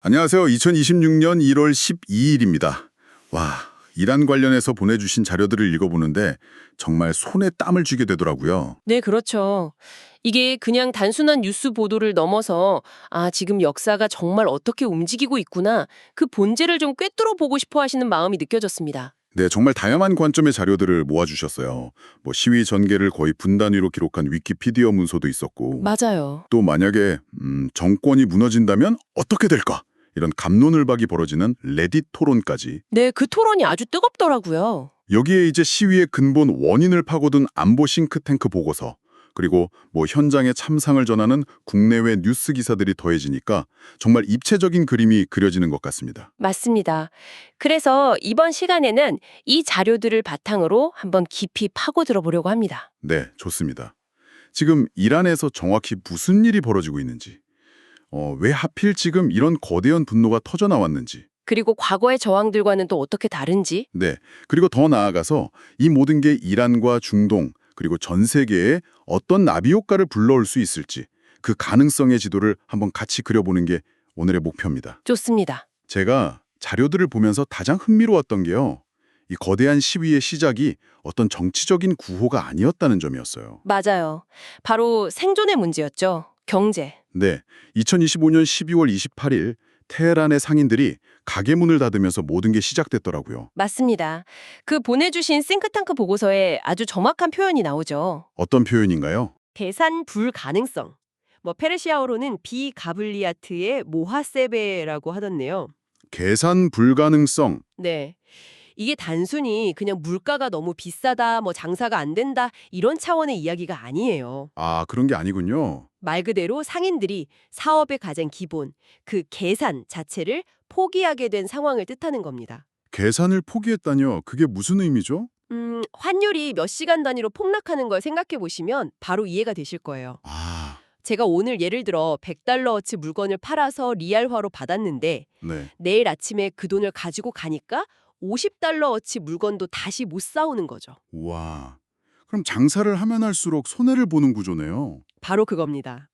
안녕하세요. 2026년 1월 12일입니다. 와, 이란 관련해서 보내주신 자료들을 읽어보는데 정말 손에 땀을 쥐게 되더라고요. 네, 그렇죠. 이게 그냥 단순한 뉴스 보도를 넘어서 지금 역사가 정말 어떻게 움직이고 있구나. 그 본질을 좀 꿰뚫어 보고 싶어 하시는 마음이 느껴졌습니다. 네, 정말 다양한 관점의 자료들을 모아주셨어요. 시위 전개를 거의 분단위로 기록한 위키피디아 문서도 있었고, 맞아요. 또 만약에 정권이 무너진다면 어떻게 될까? 이런 갑론을박이 벌어지는 레딧 토론까지. 네, 그 토론이 아주 뜨겁더라고요. 여기에 이제 시위의 근본 원인을 파고든 안보 싱크탱크 보고서, 그리고 현장의 참상을 전하는 국내외 뉴스 기사들이 더해지니까 정말 입체적인 그림이 그려지는 것 같습니다. 맞습니다. 그래서 이번 시간에는 이 자료들을 바탕으로 한번 깊이 파고들어 보려고 합니다. 네, 좋습니다. 지금 이란에서 정확히 무슨 일이 벌어지고 있는지, 왜 하필 지금 이런 거대한 분노가 터져 나왔는지, 그리고 과거의 저항들과는 또 어떻게 다른지? 네, 그리고 더 나아가서 이 모든 게 이란과 중동, 그리고 전 세계에 어떤 나비 효과를 불러올 수 있을지 그 가능성의 지도를 한번 같이 그려보는 게 오늘의 목표입니다. 좋습니다. 제가 자료들을 보면서 가장 흥미로웠던 게요. 이 거대한 시위의 시작이 어떤 정치적인 구호가 아니었다는 점이었어요. 맞아요. 바로 생존의 문제였죠. 경제. 네, 2025년 12월 28일 테헤란의 상인들이 가게 문을 닫으면서 모든 게 시작됐더라고요. 맞습니다. 그 보내주신 싱크탱크 보고서에 아주 정확한 표현이 나오죠. 어떤 표현인가요? 계산 불가능성. 페르시아어로는 비가블리아트의 모하세베라고 하던데요. 계산 불가능성. 네. 이게 단순히 그냥 물가가 너무 비싸다, 장사가 안 된다, 이런 차원의 이야기가 아니에요. 아, 그런 게 아니군요. 말 그대로 상인들이 사업의 가장 기본, 그 계산 자체를 포기하게 된 상황을 뜻하는 겁니다. 계산을 포기했다뇨? 그게 무슨 의미죠? 환율이 몇 시간 단위로 폭락하는 걸 생각해 보시면 바로 이해가 되실 거예요. 아, 제가 오늘 예를 들어 100달러어치 물건을 팔아서 리알화로 받았는데 네. 내일 아침에 그 돈을 가지고 가니까 50달러어치 물건도 다시 못 사오는 거죠. 우와. 그럼 장사를 하면 할수록 손해를 보는 구조네요. 바로 그겁니다.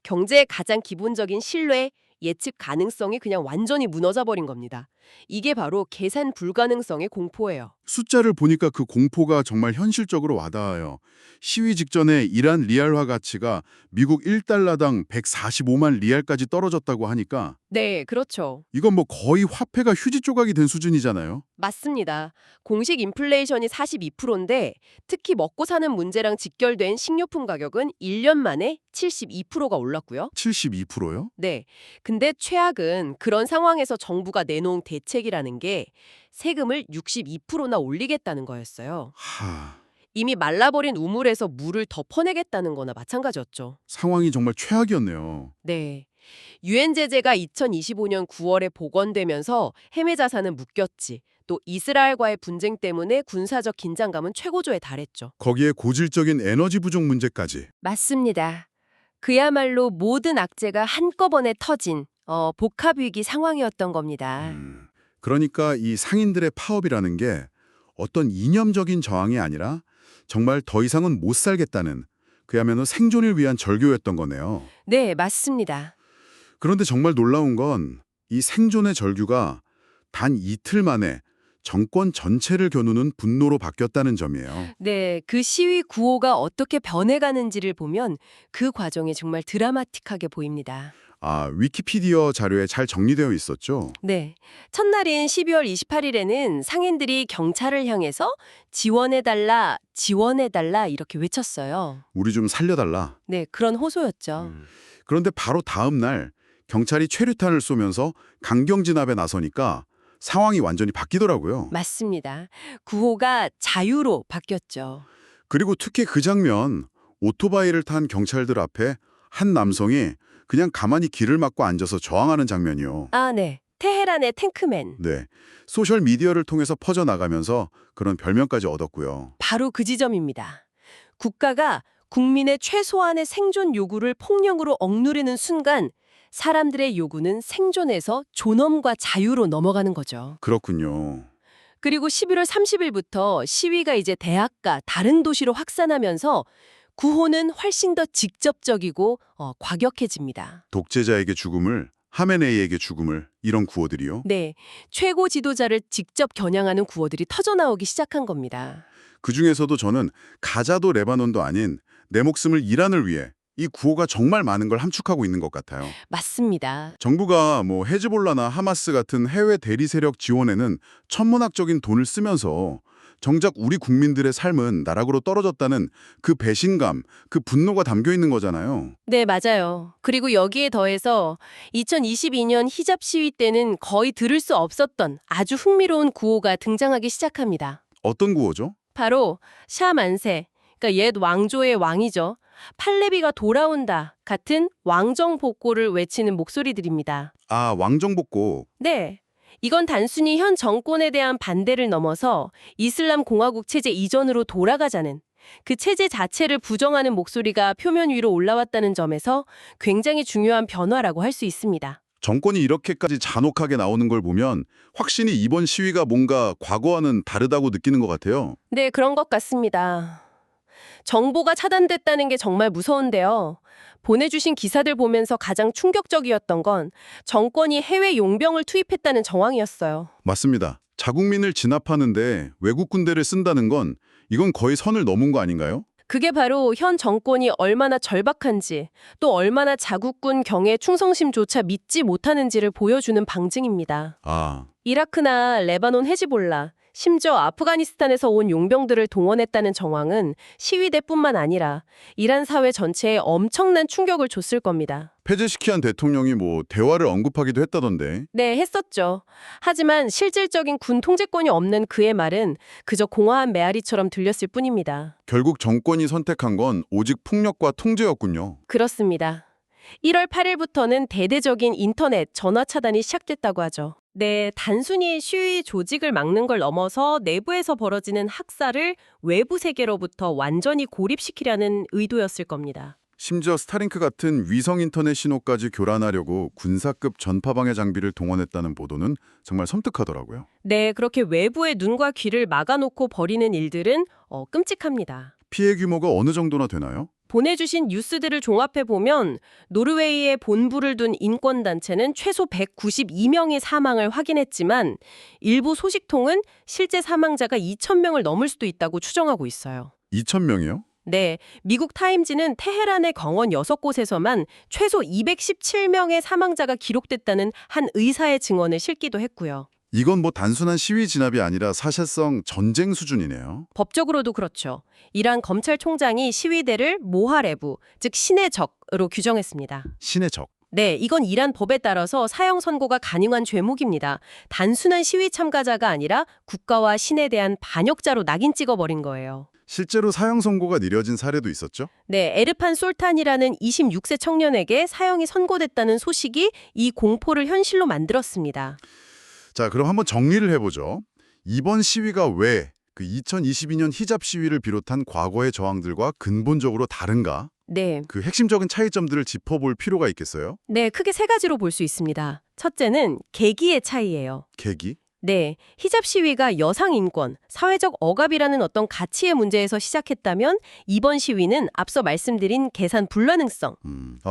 경제의 가장 기본적인 신뢰, 예측 가능성이 그냥 완전히 무너져 버린 겁니다. 이게 바로 계산 불가능성의 공포예요. 숫자를 보니까 그 공포가 정말 현실적으로 와닿아요. 시위 직전에 이란 리알화 가치가 미국 1달러당 145만 리알까지 떨어졌다고 하니까 네, 그렇죠. 이건 거의 화폐가 휴지 조각이 된 수준이잖아요. 맞습니다. 공식 인플레이션이 42%인데 특히 먹고 사는 문제랑 직결된 식료품 가격은 1년 만에 72%가 올랐고요. 72%요? 네. 근데 최악은 그런 상황에서 정부가 내놓은 대책이라는 게 세금을 62%나 올리겠다는 거였어요. 하, 이미 말라버린 우물에서 물을 더 퍼내겠다는 거나 마찬가지였죠. 상황이 정말 최악이었네요. 네. 유엔 제재가 2025년 9월에 복원되면서 해외 자산은 묶였지. 또 이스라엘과의 분쟁 때문에 군사적 긴장감은 최고조에 달했죠. 거기에 고질적인 에너지 부족 문제까지. 맞습니다. 그야말로 모든 악재가 한꺼번에 터진 복합위기 상황이었던 겁니다. 그러니까 이 상인들의 파업이라는 게 어떤 이념적인 저항이 아니라 정말 더 이상은 못 살겠다는 그야말로 생존을 위한 절교였던 거네요. 네, 맞습니다. 그런데 정말 놀라운 건 이 생존의 절규가 단 이틀 만에 정권 전체를 겨누는 분노로 바뀌었다는 점이에요. 네, 그 시위 구호가 어떻게 변해가는지를 보면 그 과정이 정말 드라마틱하게 보입니다. 아, 위키피디아 자료에 잘 정리되어 있었죠? 네, 첫날인 12월 28일에는 상인들이 경찰을 향해서 지원해달라, 지원해달라 이렇게 외쳤어요. 우리 좀 살려달라. 네, 그런 호소였죠. 그런데 바로 다음 날 경찰이 최루탄을 쏘면서 강경 진압에 나서니까 상황이 완전히 바뀌더라고요. 맞습니다. 구호가 자유로 바뀌었죠. 그리고 특히 그 장면, 오토바이를 탄 경찰들 앞에 한 남성이 그냥 가만히 길을 막고 앉아서 저항하는 장면이요. 네. 테헤란의 탱크맨. 네, 소셜 미디어를 통해서 퍼져나가면서 그런 별명까지 얻었고요. 바로 그 지점입니다. 국가가 국민의 최소한의 생존 요구를 폭력으로 억누르는 순간 사람들의 요구는 생존에서 존엄과 자유로 넘어가는 거죠. 그렇군요. 그리고 11월 30일부터 시위가 이제 대학가 다른 도시로 확산하면서 구호는 훨씬 더 직접적이고 과격해집니다. 독재자에게 죽음을 하메네이에게 죽음을, 이런 구호들이요. 네, 최고 지도자를 직접 겨냥하는 구호들이 터져나오기 시작한 겁니다. 그중에서도 저는 가자도 레바논도 아닌 내 목숨을 이란을 위해 이 구호가 정말 많은 걸 함축하고 있는 것 같아요. 맞습니다. 정부가 뭐 헤즈볼라나 하마스 같은 해외 대리 세력 지원에는 천문학적인 돈을 쓰면서 정작 우리 국민들의 삶은 나락으로 떨어졌다는 그 배신감, 그 분노가 담겨 있는 거잖아요. 네, 맞아요. 그리고 여기에 더해서 2022년 히잡 시위 때는 거의 들을 수 없었던 아주 흥미로운 구호가 등장하기 시작합니다. 어떤 구호죠? 바로 샤 만세, 그러니까 옛 왕조의 왕이죠. 팔레비가 돌아온다 같은 왕정 복고를 외치는 목소리들입니다. 아, 왕정복고. 네. 이건 단순히 현 정권에 대한 반대를 넘어서 이슬람 공화국 체제 이전으로 돌아가자는 그 체제 자체를 부정하는 목소리가 표면 위로 올라왔다는 점에서 굉장히 중요한 변화라고 할 수 있습니다. 정권이 이렇게까지 잔혹하게 나오는 걸 보면 확실히 이번 시위가 뭔가 과거와는 다르다고 느끼는 것 같아요. 네, 그런 것 같습니다. 정보가 차단됐다는 게 정말 무서운데요. 보내주신 기사들 보면서 가장 충격적이었던 건 정권이 해외 용병을 투입했다는 정황이었어요. 맞습니다. 자국민을 진압하는데 외국 군대를 쓴다는 건 이건 거의 선을 넘은 거 아닌가요? 그게 바로 현 정권이 얼마나 절박한지 또 얼마나 자국군 경의 충성심조차 믿지 못하는지를 보여주는 방증입니다. 아, 이라크나 레바논 헤즈볼라, 심지어 아프가니스탄에서 온 용병들을 동원했다는 정황은 시위대뿐만 아니라 이란 사회 전체에 엄청난 충격을 줬을 겁니다. 페제시키안 대통령이 뭐 대화를 언급하기도 했다던데. 네, 했었죠. 하지만 실질적인 군 통제권이 없는 그의 말은 그저 공허한 메아리처럼 들렸을 뿐입니다. 결국 정권이 선택한 건 오직 폭력과 통제였군요. 그렇습니다. 1월 8일부터는 대대적인 인터넷 전화 차단이 시작됐다고 하죠. 네, 단순히 시위 조직을 막는 걸 넘어서 내부에서 벌어지는 학살을 외부 세계로부터 완전히 고립시키려는 의도였을 겁니다. 심지어 스타링크 같은 위성 인터넷 신호까지 교란하려고 군사급 전파방해 장비를 동원했다는 보도는 정말 섬뜩하더라고요. 네, 그렇게 외부의 눈과 귀를 막아놓고 벌이는 일들은 끔찍합니다. 피해 규모가 어느 정도나 되나요? 보내주신 뉴스들을 종합해보면 노르웨이에 본부를 둔 인권단체는 최소 192명의 사망을 확인했지만 일부 소식통은 실제 사망자가 2,000명을 넘을 수도 있다고 추정하고 있어요. 2,000명이요? 네, 미국 타임지는 테헤란의 정원 6곳에서만 최소 217명의 사망자가 기록됐다는 한 의사의 증언을 실기도 했고요. 이건 뭐 단순한 시위 진압이 아니라 사실상 전쟁 수준이네요. 법적으로도 그렇죠. 이란 검찰총장이 시위대를 모하레부, 즉 신의 적으로 규정했습니다. 신의 적. 네, 이건 이란 법에 따라서 사형 선고가 가능한 죄목입니다. 단순한 시위 참가자가 아니라 국가와 신에 대한 반역자로 낙인 찍어버린 거예요. 실제로 사형 선고가 내려진 사례도 있었죠? 네, 에르판 솔탄이라는 26세 청년에게 사형이 선고됐다는 소식이 이 공포를 현실로 만들었습니다. 자, 그럼 한번 정리를 해보죠. 이번 시위가 왜 그 2022년 히잡 시위를 비롯한 과거의 저항들과 근본적으로 다른가? 네, 그 핵심적인 차이점들을 짚어볼 필요가 있겠어요? 네, 크게 세 가지로 볼 수 있습니다. 첫째는 계기의 차이예요. 계기? 네, 히잡 시위가 여성 인권, 사회적 억압이라는 어떤 가치의 문제에서 시작했다면 이번 시위는 앞서 말씀드린 계산 불가능성.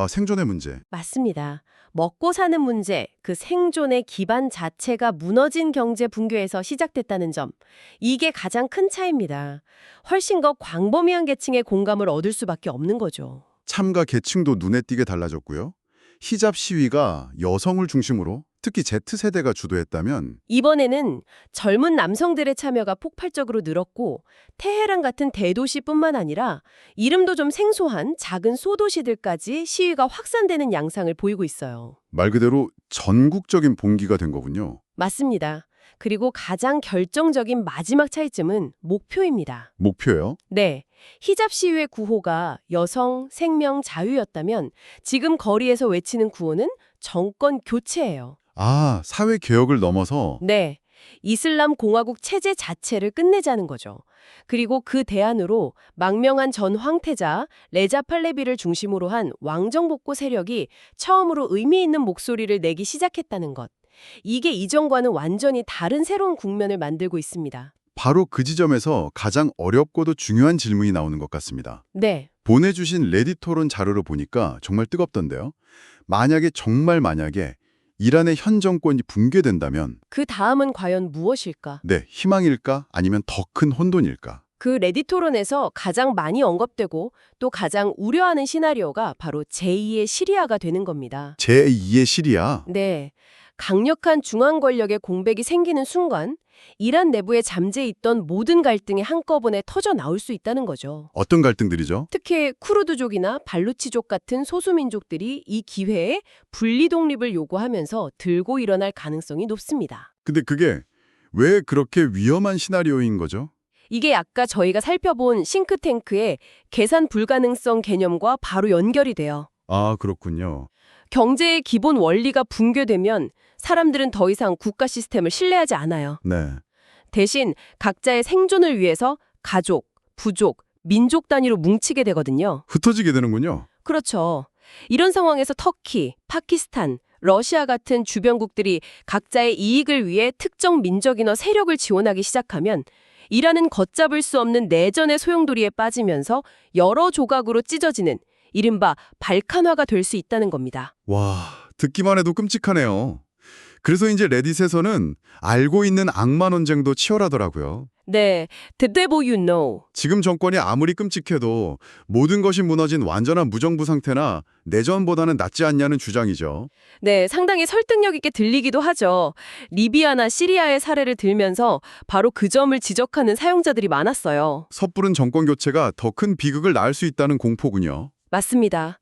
생존의 문제. 맞습니다. 먹고 사는 문제, 그 생존의 기반 자체가 무너진 경제 붕괴에서 시작됐다는 점. 이게 가장 큰 차이입니다. 훨씬 더 광범위한 계층의 공감을 얻을 수밖에 없는 거죠. 참가 계층도 눈에 띄게 달라졌고요. 히잡 시위가 여성을 중심으로 특히 Z세대가 주도했다면 이번에는 젊은 남성들의 참여가 폭발적으로 늘었고 테헤란 같은 대도시뿐만 아니라 이름도 좀 생소한 작은 소도시들까지 시위가 확산되는 양상을 보이고 있어요. 말 그대로 전국적인 봉기가 된 거군요. 맞습니다. 그리고 가장 결정적인 마지막 차이점은 목표입니다. 목표요? 네, 히잡 시위의 구호가 여성, 생명, 자유였다면 지금 거리에서 외치는 구호는 정권 교체예요. 아, 사회 개혁을 넘어서 네, 이슬람 공화국 체제 자체를 끝내자는 거죠. 그리고 그 대안으로 망명한 전 황태자 레자 팔레비를 중심으로 한 왕정복고 세력이 처음으로 의미 있는 목소리를 내기 시작했다는 것. 이게 이전과는 완전히 다른 새로운 국면을 만들고 있습니다. 바로 그 지점에서 가장 어렵고도 중요한 질문이 나오는 것 같습니다. 네, 보내주신 레딧 토론 자료를 보니까 정말 뜨겁던데요. 정말 만약에 이란의 현 정권이 붕괴된다면 그 다음은 과연 무엇일까? 네, 희망일까? 아니면 더 큰 혼돈일까? 그 레딧 토론에서 가장 많이 언급되고 또 가장 우려하는 시나리오가 바로 제2의 시리아가 되는 겁니다. 제2의 시리아? 네. 강력한 중앙 권력의 공백이 생기는 순간 이란 내부에 잠재 있던 모든 갈등이 한꺼번에 터져 나올 수 있다는 거죠. 어떤 갈등들이죠? 특히 쿠르드족이나 발루치족 같은 소수민족들이 이 기회에 분리 독립을 요구하면서 들고 일어날 가능성이 높습니다. 근데 그게 왜 그렇게 위험한 시나리오인 거죠? 이게 아까 저희가 살펴본 싱크탱크의 계산 불가능성 개념과 바로 연결이 돼요. 아, 그렇군요. 경제의 기본 원리가 붕괴되면 사람들은 더 이상 국가 시스템을 신뢰하지 않아요. 네. 대신 각자의 생존을 위해서 가족, 부족, 민족 단위로 뭉치게 되거든요. 흩어지게 되는군요. 그렇죠. 이런 상황에서 터키, 파키스탄, 러시아 같은 주변국들이 각자의 이익을 위해 특정 민족이나 세력을 지원하기 시작하면 이란은 걷잡을 수 없는 내전의 소용돌이에 빠지면서 여러 조각으로 찢어지는 이른바 발칸화가 될 수 있다는 겁니다. 와, 듣기만 해도 끔찍하네요. 그래서 이제 레딧에서는 알고 있는 악마 논쟁도 치열하더라고요. 네, the devil you know. 지금 정권이 아무리 끔찍해도 모든 것이 무너진 완전한 무정부 상태나 내전보다는 낫지 않냐는 주장이죠. 네, 상당히 설득력 있게 들리기도 하죠. 리비아나 시리아의 사례를 들면서 바로 그 점을 지적하는 사용자들이 많았어요. 섣부른 정권 교체가 더 큰 비극을 낳을 수 있다는 공포군요. 맞습니다.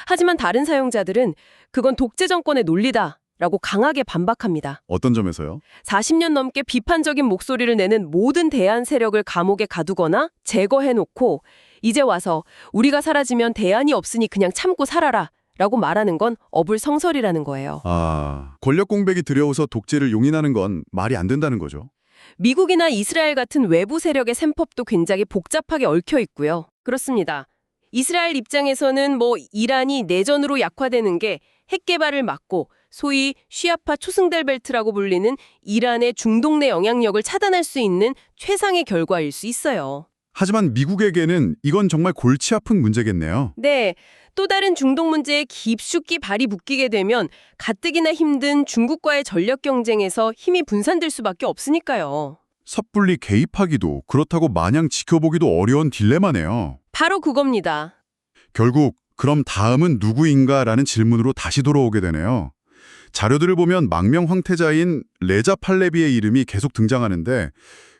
하지만 다른 사용자들은 그건 독재 정권의 논리다 라고 강하게 반박합니다. 어떤 점에서요? 40년 넘게 비판적인 목소리를 내는 모든 대안 세력을 감옥에 가두거나 제거해놓고 이제 와서 우리가 사라지면 대안이 없으니 그냥 참고 살아라 라고 말하는 건 어불성설이라는 거예요. 아, 권력 공백이 두려워서 독재를 용인하는 건 말이 안 된다는 거죠. 미국이나 이스라엘 같은 외부 세력의 셈법도 굉장히 복잡하게 얽혀 있고요. 그렇습니다. 이스라엘 입장에서는 이란이 내전으로 약화되는 게 핵 개발을 막고 소위 쉬아파 초승달 벨트라고 불리는 이란의 중동 내 영향력을 차단할 수 있는 최상의 결과일 수 있어요. 하지만 미국에게는 이건 정말 골치 아픈 문제겠네요. 네, 또 다른 중동 문제에 깊숙이 발이 묶이게 되면 가뜩이나 힘든 중국과의 전력 경쟁에서 힘이 분산될 수밖에 없으니까요. 섣불리 개입하기도 그렇다고 마냥 지켜보기도 어려운 딜레마네요. 바로 그겁니다. 결국 그럼 다음은 누구인가라는 질문으로 다시 돌아오게 되네요. 자료들을 보면 망명 황태자인 레자 팔레비의 이름이 계속 등장하는데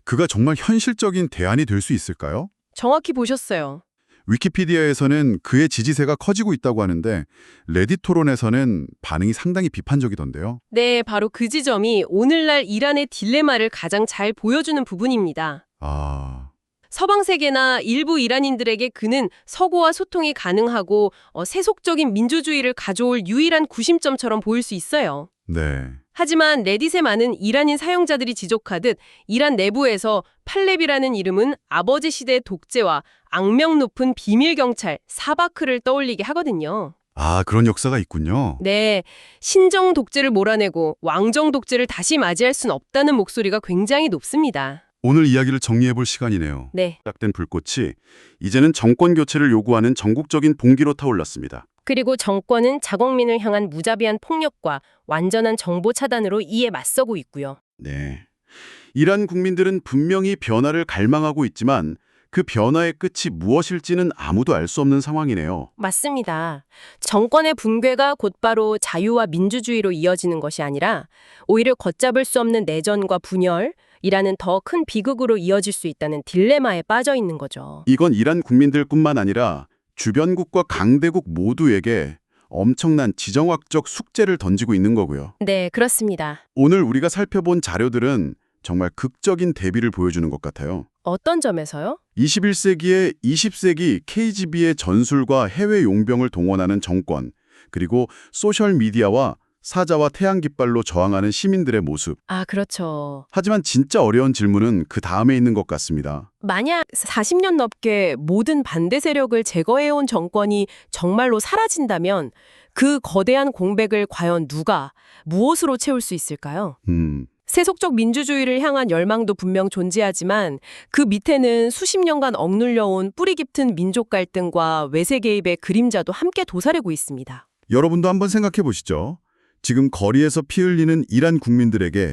그가 정말 현실적인 대안이 될 수 있을까요? 정확히 보셨어요. 위키피디아에서는 그의 지지세가 커지고 있다고 하는데 레딧 토론에서는 반응이 상당히 비판적이던데요. 네, 바로 그 지점이 오늘날 이란의 딜레마를 가장 잘 보여주는 부분입니다. 아, 서방 세계나 일부 이란인들에게 그는 서구와 소통이 가능하고 세속적인 민주주의를 가져올 유일한 구심점처럼 보일 수 있어요. 네. 하지만 레딧에 많은 이란인 사용자들이 지적하듯 이란 내부에서 팔렙이라는 이름은 아버지 시대의 독재와 악명 높은 비밀 경찰 사바크를 떠올리게 하거든요. 아, 그런 역사가 있군요. 네, 신정 독재를 몰아내고 왕정 독재를 다시 맞이할 순 없다는 목소리가 굉장히 높습니다. 오늘 이야기를 정리해볼 시간이네요. 네. 시작된 불꽃이 이제는 정권 교체를 요구하는 전국적인 봉기로 타올랐습니다. 그리고 정권은 자국민을 향한 무자비한 폭력과 완전한 정보 차단으로 이에 맞서고 있고요. 네. 이란 국민들은 분명히 변화를 갈망하고 있지만 그 변화의 끝이 무엇일지는 아무도 알 수 없는 상황이네요. 맞습니다. 정권의 붕괴가 곧바로 자유와 민주주의로 이어지는 것이 아니라 오히려 걷잡을 수 없는 내전과 분열이라는 더 큰 비극으로 이어질 수 있다는 딜레마에 빠져 있는 거죠. 이건 이란 국민들뿐만 아니라 주변국과 강대국 모두에게 엄청난 지정학적 숙제를 던지고 있는 거고요. 네, 그렇습니다. 오늘 우리가 살펴본 자료들은 정말 극적인 대비를 보여주는 것 같아요. 어떤 점에서요? 21세기에 20세기 KGB의 전술과 해외 용병을 동원하는 정권, 그리고 소셜미디어와 사자와 태양깃발로 저항하는 시민들의 모습. 아, 그렇죠. 하지만 진짜 어려운 질문은 그 다음에 있는 것 같습니다. 만약 40년 넘게 모든 반대 세력을 제거해온 정권이 정말로 사라진다면 그 거대한 공백을 과연 누가, 무엇으로 채울 수 있을까요? 세속적 민주주의를 향한 열망도 분명 존재하지만 그 밑에는 수십 년간 억눌려온 뿌리 깊은 민족 갈등과 외세 개입의 그림자도 함께 도사리고 있습니다. 여러분도 한번 생각해 보시죠. 지금 거리에서 피 흘리는 이란 국민들에게